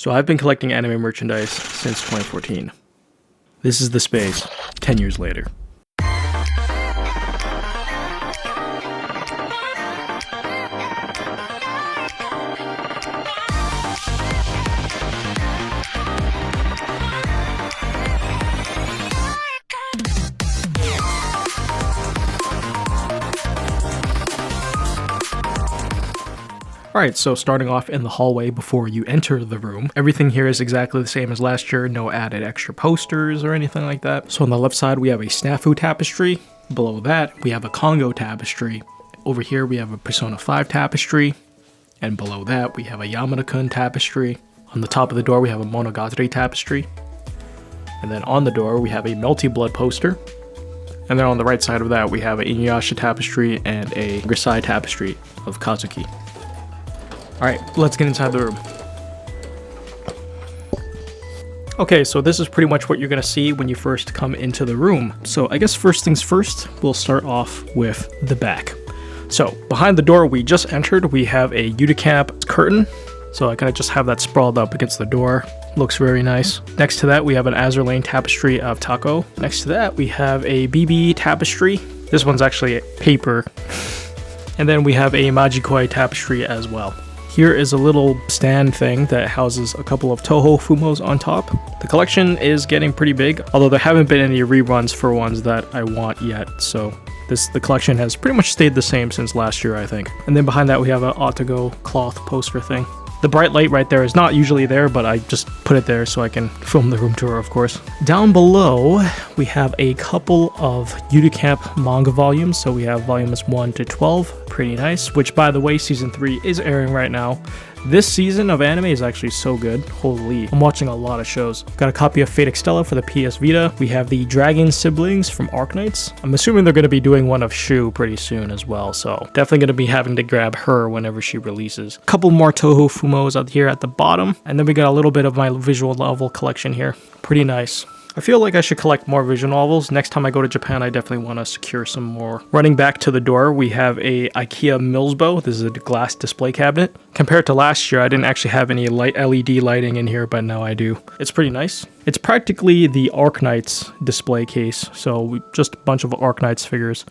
So I've been collecting anime merchandise since 2014. This is the space 10 years later. Alright, so starting off in the hallway before you enter the room, everything here is exactly the same as last year, no added extra posters or anything like that. So on the left side we have a Snafu tapestry, below that we have a Congo tapestry, over here we have a Persona 5 tapestry, and below that we have a Yamada-kun tapestry. On the top of the door we have a Monogatari tapestry, and then on the door we have a Melty Blood poster, and then on the right side of that we have an Inuyasha tapestry and a Grisai tapestry of Kazuki. Alright, let's get inside the room. Okay, so this is pretty much what you're going to see when you first come into the room. So I guess first things first, we'll start off with the back. So behind the door we just entered, we have a Unicamp curtain. So I kind of just have that sprawled up against the door. Looks very nice. Next to that we have an Azur Lane tapestry of Tako. Next to that we have a BB tapestry. This one's actually paper. And then we have a Majikoi tapestry as well. Here is a little stand thing that houses a couple of Toho Fumos on top. The collection is getting pretty big, although there haven't been any reruns for ones that I want yet, so the collection has pretty much stayed the same since last year, I think. And then behind that we have an Otago cloth poster thing. The bright light right there is not usually there, but I just put it there so I can film the room tour, of course. Down below, we have a couple of Unicamp manga volumes. So we have volumes 1 to 12, pretty nice, which by the way, season 3 is airing right now. This season of anime is actually so good. Holy, I'm watching a lot of shows. Got a copy of Fate Extella for the PS Vita. We have the Dragon Siblings from Arknights. I'm assuming they're going to be doing one of Shu pretty soon as well, so definitely going to be having to grab her whenever she releases. A couple more Toho Fumos out here at the bottom, and then we got a little bit of my visual novel collection here. Pretty nice. I feel like I should collect more visual novels. Next time I go to Japan, I definitely want to secure some more. Running back to the door, we have a IKEA Millsbo. This is a glass display cabinet. Compared to last year, I didn't actually have any LED lighting in here, but now I do. It's pretty nice. It's practically the Arknights display case, so just a bunch of Arknights figures.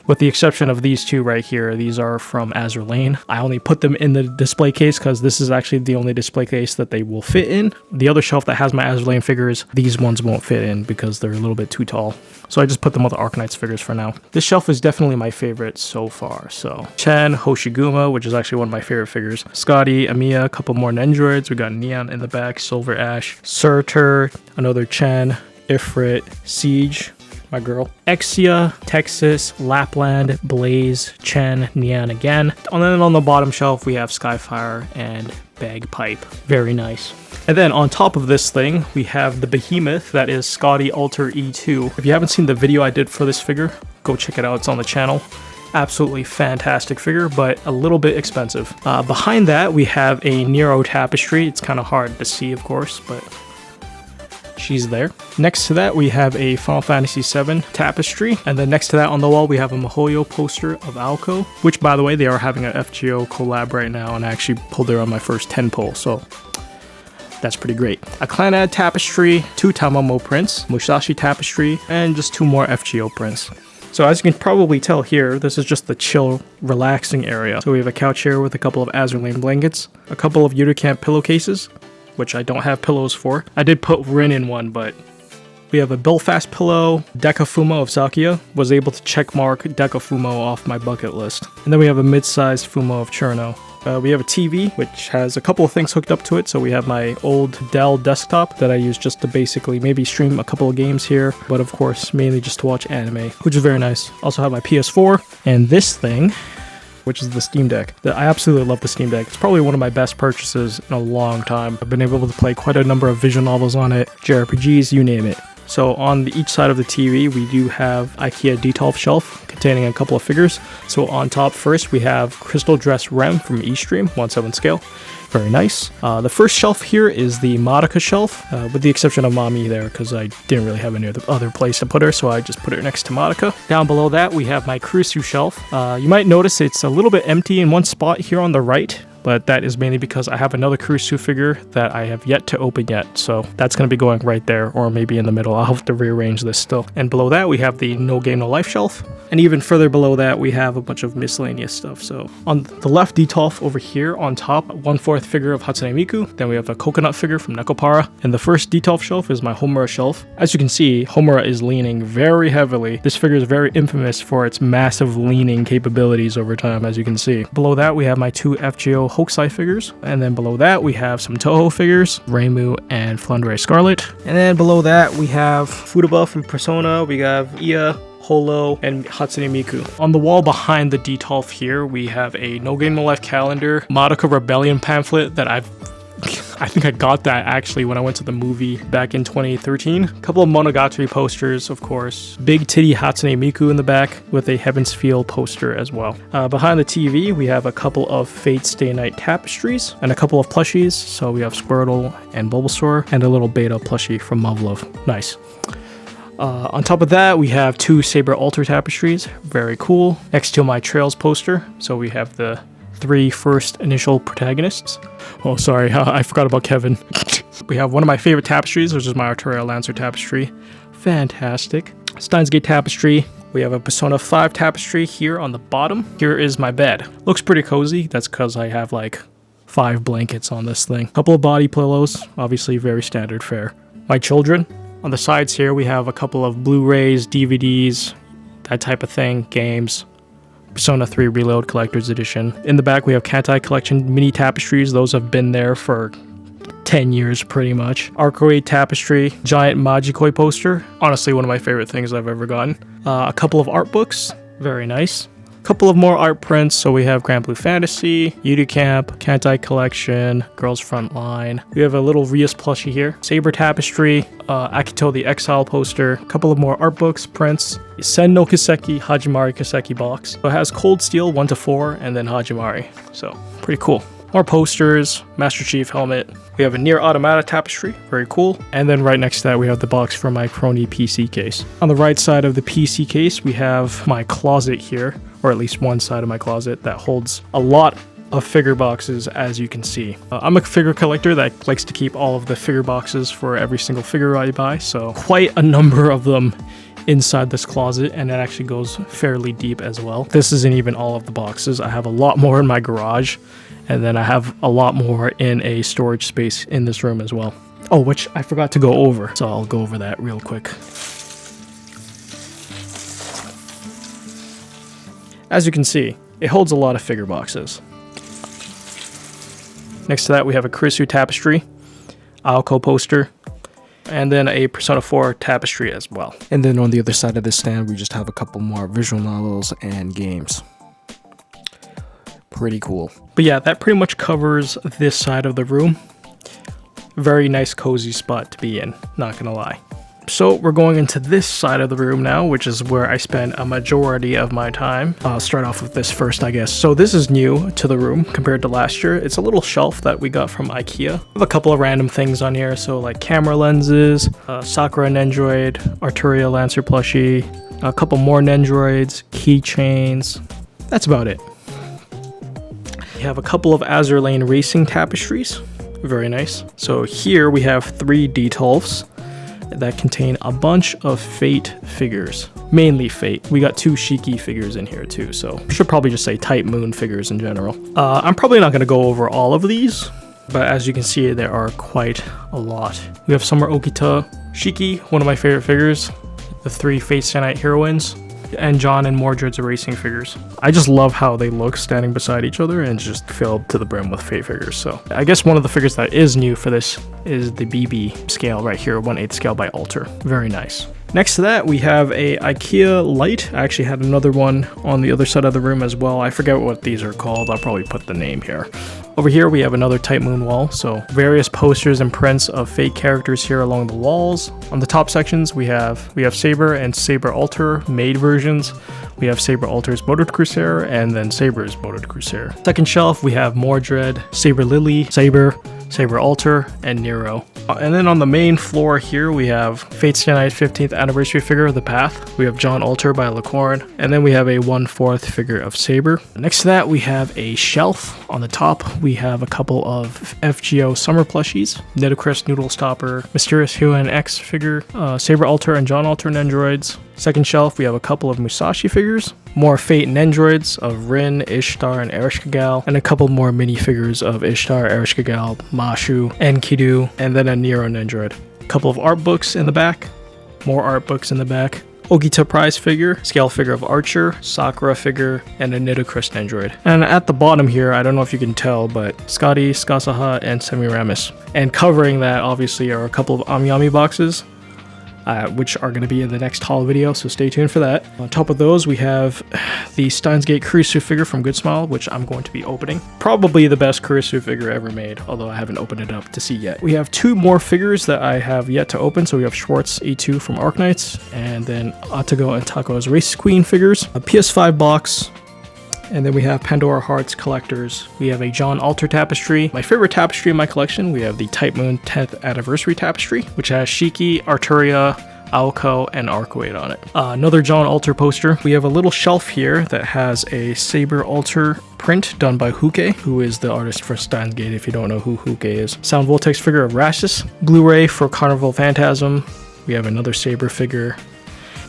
With the exception of these two right here, these are from Azur Lane. I only put them in the display case because this is actually the only display case that they will fit in. The other shelf that has my Azur Lane figures, these ones won't fit in because they're a little bit too tall. So I just put them with the Arknights figures for now. This shelf is definitely my favorite so far. So Chen, Hoshiguma, which is actually one of my favorite figures. Scotty, Amiya, a couple more Nendroids. We got Neon in the back, Silver Ash, Surtur, another Chen, Ifrit, Siege, my girl, Exia, Texas, Lapland, Blaze, Chen, Neon again. And then on the bottom shelf we have Skyfire and Bagpipe. Very nice. And then on top of this thing we have the behemoth that is Scotty Alter E2. If you haven't seen the video I did for this figure, go check it out. It's on the channel. Absolutely fantastic figure, but a little bit expensive. Behind that we have a Nero tapestry. It's kind of hard to see, of course, but she's there. Next to that we have a Final Fantasy VII tapestry, and then next to that on the wall we have a Mihoyo poster of Alco, which by the way they are having an FGO collab right now, and I actually pulled her on my first 10 pull, so that's pretty great. A Clanad tapestry, 2 Tamamo prints, Musashi tapestry, and just 2 more FGO prints. So as you can probably tell here, this is just the chill, relaxing area. So we have a couch here with a couple of Azur Lane blankets, a couple of Unicamp pillowcases, which I don't have pillows for. I did put Rin in one, but we have a Belfast pillow, Dekafumo of Sakia. Was able to checkmark Dekafumo off my bucket list. And then we have a mid-sized Fumo of Cherno. We have a TV, which has a couple of things hooked up to it. So we have my old Dell desktop that I use just to basically maybe stream a couple of games here, but of course, mainly just to watch anime, which is very nice. Also have my PS4, and this thing, which is the Steam Deck. I absolutely love the Steam Deck. It's probably one of my best purchases in a long time. I've been able to play quite a number of visual novels on it, JRPGs, you name it. So on each side of the TV, we do have IKEA Detolf shelf containing a couple of figures. So on top first, we have Crystal Dress Rem from Eastream, 1/7 scale. Very nice. The first shelf here is the Madoka shelf, with the exception of Mami there, because I didn't really have any other place to put her, so I just put her next to Madoka. Down below that, we have my Kurusu shelf. You might notice it's a little bit empty in one spot here on the right, but that is mainly because I have another Kurusu figure that I have yet to open yet. So that's going to be going right there, or maybe in the middle. I'll have to rearrange this still. And below that, we have the No Game No Life shelf. And even further below that, we have a bunch of miscellaneous stuff. So on the left detolf over here on top, 1/4 figure of Hatsune Miku. Then we have a coconut figure from Nekopara. And the first detolf shelf is my Homura shelf. As you can see, Homura is leaning very heavily. This figure is very infamous for its massive leaning capabilities over time, as you can see. Below that, we have my 2 FGO Hokusai figures. And then below that, we have some Toho figures, Reimu and Flandre Scarlet. And then below that, we have Futaba from Persona. We have Iya, Holo, and Hatsune Miku. On the wall behind the detolf here, we have a No Game No Life calendar, Madoka Rebellion pamphlet that I think I got that actually when I went to the movie back in 2013. A couple of Monogatari posters, of course. Big titty Hatsune Miku in the back with a Heaven's Feel poster as well. Behind the TV, we have a couple of Fate Stay Night tapestries and a couple of plushies. So we have Squirtle and Bulbasaur and a little beta plushie from Muv-Luv. Nice. On top of that, we have 2 Saber Altar tapestries. Very cool. Next to my Trails poster. So we have the 3 first initial protagonists. Oh, sorry, I forgot about Kevin. We have one of my favorite tapestries, which is my Arturial Lancer tapestry. Fantastic. Steins Gate tapestry. We have a Persona 5 tapestry here on the bottom. Here is my bed. Looks pretty cozy. That's because I have like 5 blankets on this thing. Couple of body pillows, obviously very standard fare. My children. On the sides here, we have a couple of Blu-rays, DVDs, that type of thing, games. Persona 3 Reload Collector's Edition. In the back, we have Kantai Collection mini tapestries. Those have been there for 10 years pretty much. Arcoade tapestry, giant Majikoi poster. Honestly, one of my favorite things I've ever gotten. A couple of art books. Very nice. Couple of more art prints. So we have Grand Blue Fantasy, Yudu Camp, Kantai Collection, Girls Frontline. We have a little Rias plushie here. Saber tapestry, Akito the Exile poster. A couple of more art books, prints. Sen no Kiseki, Hajimari Kiseki box. So it has Cold Steel 1 to 4 and then Hajimari. So pretty cool. More posters, Master Chief helmet. We have a Nier Automata tapestry, very cool. And then right next to that, we have the box for my Crony PC case. On the right side of the PC case, we have my closet here, or at least one side of my closet that holds a lot of figure boxes, as you can see. I'm a figure collector that likes to keep all of the figure boxes for every single figure I buy, so quite a number of them inside this closet, and it actually goes fairly deep as well. This isn't even all of the boxes. I have a lot more in my garage, and then I have a lot more in a storage space in this room as well. Oh, which I forgot to go over, so I'll go over that real quick. As you can see, it holds a lot of figure boxes. Next to that, we have a Kurisu tapestry, Aoko poster, and then a Persona 4 tapestry as well. And then on the other side of this stand, we just have a couple more visual novels and games. Pretty cool. But yeah, that pretty much covers this side of the room. Very nice, cozy spot to be in, not gonna lie. So we're going into this side of the room now, which is where I spend a majority of my time. I'll start off with this first, I guess. So this is new to the room compared to last year. It's a little shelf that we got from IKEA. I have a couple of random things on here. So like camera lenses, Sakura Nendroid, Arturial Lancer plushie, a couple more Nendroids, keychains. That's about it. We have a couple of Azur Lane racing tapestries. Very nice. So here we have 3 detolfs that contain a bunch of Fate figures, mainly Fate. We got 2 Shiki figures in here too, so I should probably just say Type Moon figures in general. I'm probably not going to go over all of these, but as you can see, there are quite a lot. We have Summer Okita Shiki, one of my favorite figures, the 3 Fate Stay Night heroines, and John and Mordred's racing figures. I just love how they look standing beside each other and just filled to the brim with Fate figures. So I guess one of the figures that is new for this is the BB scale right here, 1/8 scale by Alter. Very nice. Next to that, we have a IKEA light. I actually had another one on the other side of the room as well. I forget what these are called. I'll probably put the name here. Over here, we have another Type Moon wall. So various posters and prints of Fate characters here along the walls. On the top sections, we have Saber and Saber Alter made versions. We have Saber Alter's Motored Crusader and then Saber's Motored Crusader. Second shelf, we have Mordred, Saber Lily, Saber Alter, and Nero. And then on the main floor here, we have Fate Stay Night 15th anniversary figure of the Path. We have John Alter by Lacorn. And then we have a 1/4 figure of Saber. Next to that, we have a shelf. On the top, we have a couple of FGO summer plushies. Nitocris Noodle Stopper, Mysterious Huan X figure, Saber Alter and John Alter Nendroids. Second shelf, we have a couple of Musashi figures. More Fate Nendroids of Rin, Ishtar, and Ereshkigal. And a couple more minifigures of Ishtar, Ereshkigal, Mashu, Enkidu, and then a Nero Nendroid. A couple of art books in the back. More art books in the back. Ogita prize figure, scale figure of Archer, Sakura figure, and a Nitocris Nendroid. And at the bottom here, I don't know if you can tell, but Scotty, Skasaha, and Semiramis. And covering that, obviously, are a couple of Amiyami boxes, which are going to be in the next haul video, so stay tuned for that. On top of those, we have the Steins Gate Kurisu figure from Good Smile, which I'm going to be opening. Probably the best Kurisu figure ever made, although I haven't opened it up to see yet. We have two more figures that I have yet to open, so we have Schwartz E2 from Arknights, and then Atago and Tako's Race Queen figures, a PS5 box, and then we have Pandora Hearts Collectors. We have a John Alter tapestry. My favorite tapestry in my collection, we have the Type Moon 10th Anniversary tapestry, which has Shiki, Arturia, Aoko, and Arcoade on it. Another John Alter poster. We have a little shelf here that has a Saber Alter print done by Huke, who is the artist for Steins Gate, if you don't know who Huke is. Sound Voltex figure of Rastus. Blu-ray for Carnival Phantasm. We have another Saber figure.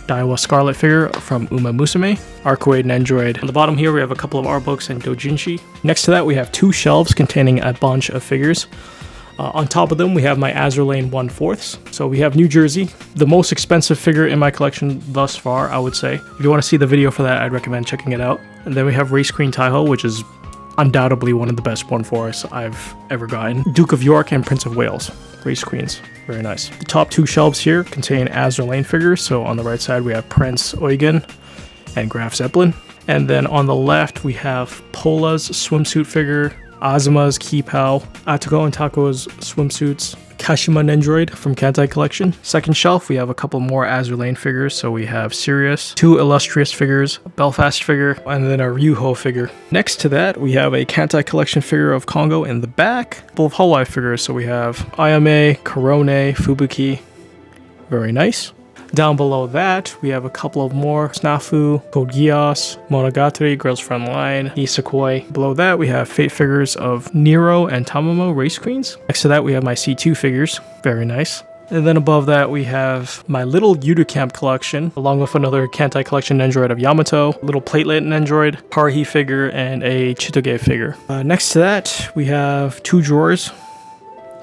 Daiwa Scarlet figure from Uma Musume, Arcoade Nendroid. On the bottom here, we have a couple of art books and doujinshi. Next to that, we have two shelves containing a bunch of figures. On top of them, we have my Azur Lane 1/4. So we have New Jersey, the most expensive figure in my collection thus far, I would say. If you want to see the video for that, I'd recommend checking it out. And then we have Race Queen Taiho, which is undoubtedly one of the best 1/4s I've ever gotten. Duke of York and Prince of Wales, Race Queens. Very nice. The top two shelves here contain Azur Lane figures. So on the right side, we have Prince Eugen and Graf Zeppelin. And then on the left, we have Pola's swimsuit figure, Azuma's Kipao, Atago and Tako's swimsuits, Kashima Nendroid from Kantai Collection. Second shelf, we have a couple more Azur Lane figures. So we have Sirius, two Illustrious figures, a Belfast figure, and then a Ryuho figure. Next to that, we have a Kantai Collection figure of Kongo in the back. A couple of Whole Life figures. So we have Ayame, Korone, Fubuki. Very nice. Down below that, we have a couple of more Snafu, Code Geass, Monogatari, Girls Frontline, Isekoi. Below that, we have Fate figures of Nero and Tamamo, Race Queens. Next to that, we have my C2 figures. Very nice. And then above that, we have my little Unicamp collection, along with another Kantai Collection Nendroid of Yamato, little Platelet Nendroid, Haruhi figure, and a Chitoge figure. Next to that, we have two drawers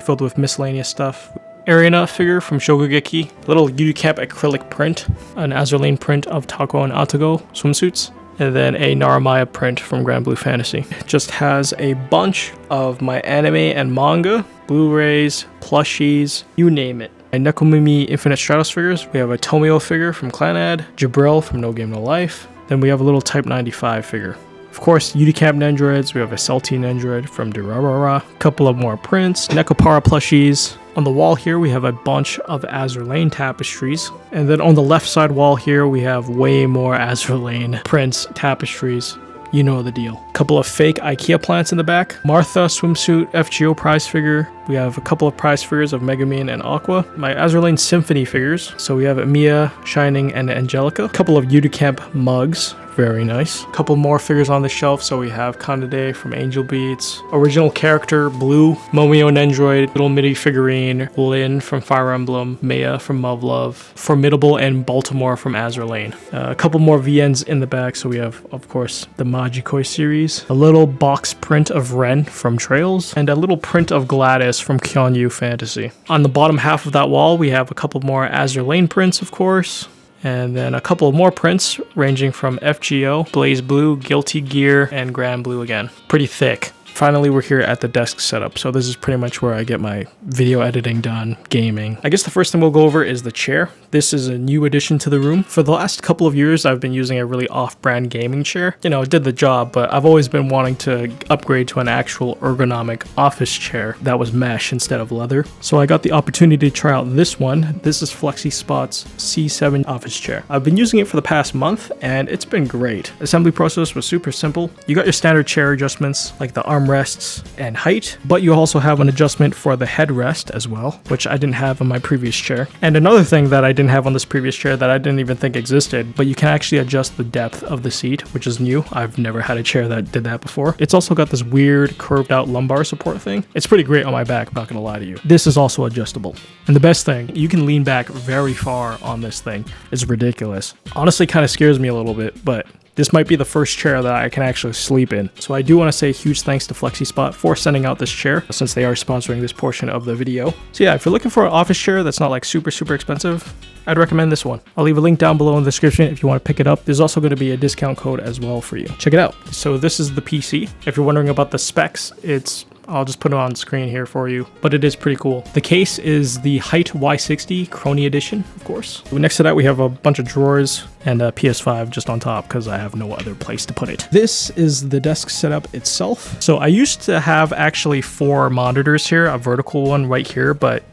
filled with miscellaneous stuff. Arena figure from Shogugeki, little Unicamp acrylic print, an Azur Lane print of Tako and Atago swimsuits, and then a Naramaya print from Grand Blue Fantasy. It just has a bunch of my anime and manga, Blu-rays, plushies, you name it. And Nekomimi Infinite Stratos figures, we have a Tomio figure from Clanad, Jabril from No Game No Life, then we have a little Type 95 figure. Of course, Unicamp Nendroids, we have a Celti Nendroid from Durarara, a couple of more prints, Nekopara plushies. On the wall here, we have a bunch of Azur Lane tapestries. And then on the left side wall here, we have way more Azur Lane prints, tapestries. You know the deal. A couple of fake IKEA plants in the back. Martha swimsuit FGO prize figure. We have a couple of prize figures of Megumin and Aqua. My Azur Lane Symphony figures. So we have Emiya, Shining, and Angelica. A couple of Unicamp mugs. Very nice. A couple more figures on the shelf. So we have Kanade from Angel Beats, original character Blue, Momio Nendroid, little mini figurine, Lin from Fire Emblem, Maya from Muv-Luv, Formidable, and Baltimore from Azur Lane. A couple more VNs in the back. So we have, of course, the Majikoi series, a little box print of Ren from Trails, and a little print of Gladys from Kyonyu Fantasy. On the bottom half of that wall, we have a couple more Azur Lane prints, of course. And then a couple of more prints ranging from FGO, Blaze Blue, Guilty Gear, and Grand Blue again. Pretty thick. Finally, we're here at the desk setup. So this is pretty much where I get my video editing done, gaming. I guess the first thing we'll go over is the chair. This is a new addition to the room. For the last couple of years, I've been using a really off-brand gaming chair. You know, it did the job, but I've always been wanting to upgrade to an actual ergonomic office chair that was mesh instead of leather. So I got the opportunity to try out this one. This is FlexiSpot's C7 office chair. I've been using it for the past month, and it's been great. Assembly process was super simple. You got your standard chair adjustments, like the arm armrests and height, but you also have an adjustment for the headrest as well, which I didn't have on my previous chair. And another thing that I didn't have on this previous chair that I didn't even think existed, but you can actually adjust the depth of the seat, which is new. I've never had a chair that did that before. It's also got this weird curved out lumbar support thing. It's pretty great on my back, I'm not gonna lie to you. This is also adjustable. And the best thing, you can lean back very far on this thing. It's ridiculous. Honestly, kind of scares me a little bit, but this might be the first chair that I can actually sleep in. So I do want to say huge thanks to FlexiSpot for sending out this chair, since they are sponsoring this portion of the video. So yeah, if you're looking for an office chair that's not like super expensive, I'd recommend this one. I'll leave a link down below in the description if you want to pick it up. There's also going to be a discount code as well for you. Check it out. So this is the PC. If you're wondering about the specs, I'll just put it on screen here for you, but it is pretty cool. The case is the Height Y60 Crony Edition, of course. Next to that, we have a bunch of drawers and a PS5 just on top because I have no other place to put it. This is the desk setup itself. So I used to have actually 4 monitors here, a vertical one right here, but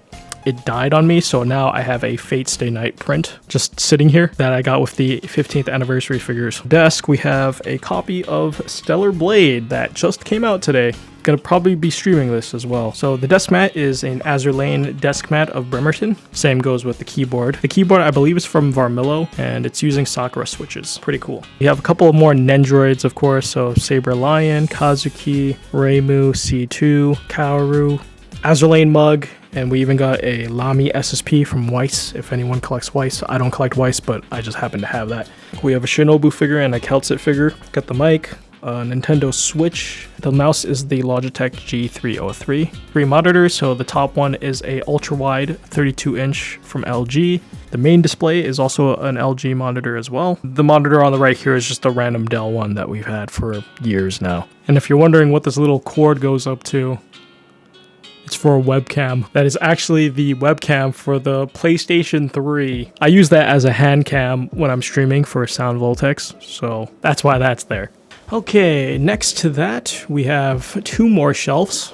it died on me, so now I have a Fate Stay Night print just sitting here that I got with the 15th anniversary figures. Desk, we have a copy of Stellar Blade that just came out today. Gonna probably be streaming this as well. So the desk mat is an Azur Lane desk mat of Bremerton. Same goes with the keyboard. The keyboard I believe is from Varmillo and it's using Sakura switches. Pretty cool. We have a couple of more Nendroids, of course. So Saber Lion, Kazuki, Reimu, C2, Kaoru, Azur Lane mug, and we even got a Lamy SSP from Weiss, if anyone collects Weiss. I don't collect Weiss, but I just happen to have that. We have a Shinobu figure and a Keltsit figure. Got the mic, a Nintendo Switch. The mouse is the Logitech G303. 3 monitors, so the top one is a ultra-wide 32-inch from LG. The main display is also an LG monitor as well. The monitor on the right here is just a random Dell one that we've had for years now. And if you're wondering what this little cord goes up to, it's for a webcam. That is actually the webcam for the PlayStation 3. I use that as a hand cam when I'm streaming for Sound Voltex, so that's why that's there. Okay, next to that, we have 2 more shelves.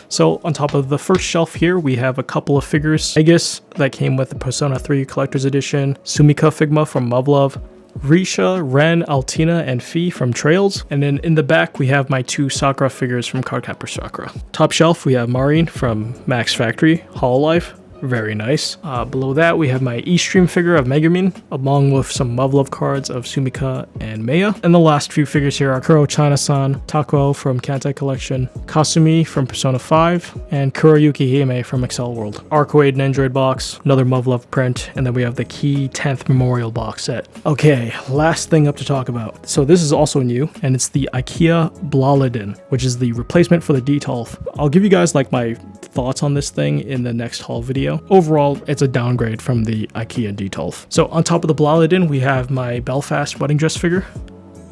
So on top of the first shelf here, we have a couple of figures. Aegis that came with the Persona 3 Collector's Edition, Sumika Figma from Muv-Luv, Risha, Ren, Altina, and Fi from Trails. And then in the back, we have my 2 Sakura figures from Cardcaptor Sakura. Top shelf, we have Marin from Max Factory, Hololive. Very nice. Below that, we have my E-Stream figure of Megumin, along with some Muv-Luv cards of Sumika and Meiya. And the last few figures here are Kuro China-san, Takuo from Kantai Collection, Kasumi from Persona 5, and Kuroyuki Hime from Excel World. Arcoade Nendroid box, another Muv-Luv print, and then we have the Key 10th Memorial box set. Okay, last thing up to talk about. So this is also new, and it's the IKEA Blaladin, which is the replacement for the Detolf. I'll give you guys like my thoughts on this thing in the next haul video. Overall, it's a downgrade from the IKEA Detolf. So on top of the Blaladin, we have my Belfast wedding dress figure.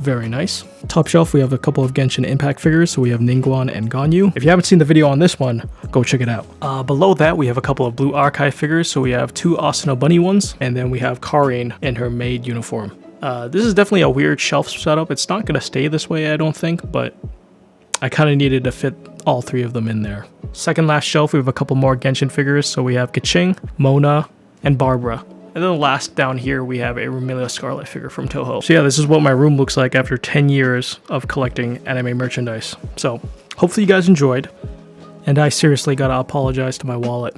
Very nice. Top shelf, we have a couple of Genshin Impact figures. So we have Ningguang and Ganyu. If you haven't seen the video on this one, go check it out. Below that, we have a couple of Blue Archive figures. So we have 2 Asuna Bunny ones, and then we have Karin in her maid uniform. This is definitely a weird shelf setup. It's not going to stay this way, I don't think, but I kind of needed to fit all 3 of them in there. Second last shelf, we have a couple more Genshin figures. So we have Keqing, Mona, and Barbara. And then last down here, we have a Rumelia Scarlet figure from Toho. So yeah, this is what my room looks like after 10 years of collecting anime merchandise. So hopefully you guys enjoyed. And I seriously gotta apologize to my wallet.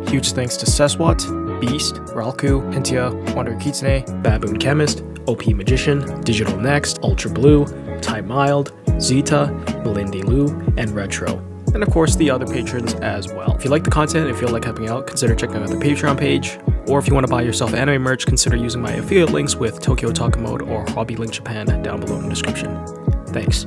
Huge thanks to Seswat, Beast, Ralku, Hentia, Wandering Kitsune, Baboon Chemist, OP Magician, Digital Next, Ultra Blue, Ty Mild, Zeta, Melindy Lou, and Retro. And of course the other patrons as well. If you like the content and feel like helping out, consider checking out the Patreon page. Or if you want to buy yourself anime merch, consider using my affiliate links with Tokyo Otaku Mode or Hobby Link Japan down below in the description. Thanks.